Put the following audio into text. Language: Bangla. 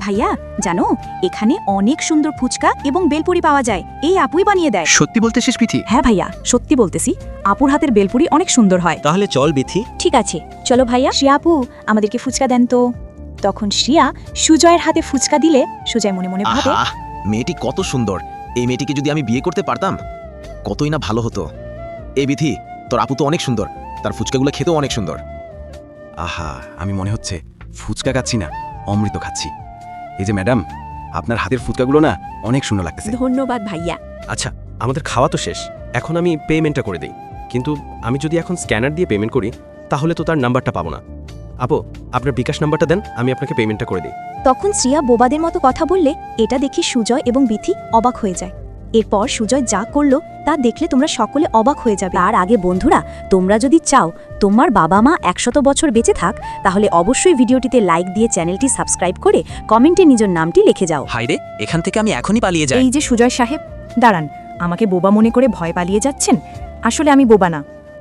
ভাইয়া জানো এখানে অনেক সুন্দর ফুচকা এবং বেলপুরি পাওয়া যায়, এই আপুই বানিয়ে দেয়। সত্যি বলতেছিস বিথি? হ্যাঁ ভাইয়া, সত্যি বলতেছি, আপুর হাতের বেলপুরি অনেক সুন্দর হয়। তাহলে চল বিথি। ঠিক আছে চলো ভাইয়া। শ্রিয়া আপু আমাদেরকে ফুচকা দেন তো। তখন শ্রিয়া সুজয়ের হাতে ফুচকা দিলে সুজয় মনে মনে ভাবে, আহা, মেয়েটি কত সুন্দর। এই মেয়েটিকে যদি আমি বিয়ে করতে পারতাম কতই না ভালো হতো। এই বিথি, তোর আপু তো অনেক সুন্দর, তার ফুচকাগুলো খেতেও অনেক সুন্দর। আহা, আমি মনে হচ্ছে ফুচকা খাচ্ছি না, অমৃত খাচ্ছি। এই যে ম্যাডাম, আপনার হাতের ফুচকাগুলো না অনেক সুন্দর লাগতেছে। ধন্যবাদ ভাইয়া। আচ্ছা, আমাদের খাওয়া তো শেষ, এখন আমি পেমেন্টটা করে দিই। কিন্তু আমি যদি এখন স্ক্যানার দিয়ে পেমেন্ট করি তাহলে তো তার নাম্বারটা পাবো না। আপু, আপনার বিকাশ নাম্বারটা দেন, আমি আপনাকে পেমেন্টটা করে দিই। তখন শ্রিয়া বোবাদের মতো কথা বললে এটা দেখে সুজয় এবং বিথি অবাক হয়ে যায়। এরপর সুজয় যা করলো তা দেখলে তোমরা সকলে অবাক হয়ে যাবে। তার আগে বন্ধুরা, তোমরা যদি চাও তোমার বাবা মা 100 বছর বেঁচে থাক, তাহলে অবশ্যই ভিডিওটিতে লাইক দিয়ে চ্যানেলটি সাবস্ক্রাইব করে কমেন্টে নিজের নামটি লিখে যাও। হায়রে, এখান থেকে আমি এখনই পালিয়ে যাই। এই যে সুজয় সাহেব, দাঁড়ান, আমাকে বোবা মনে করে ভয় পালিয়ে যাচ্ছেন? আসলে আমি বোবা না,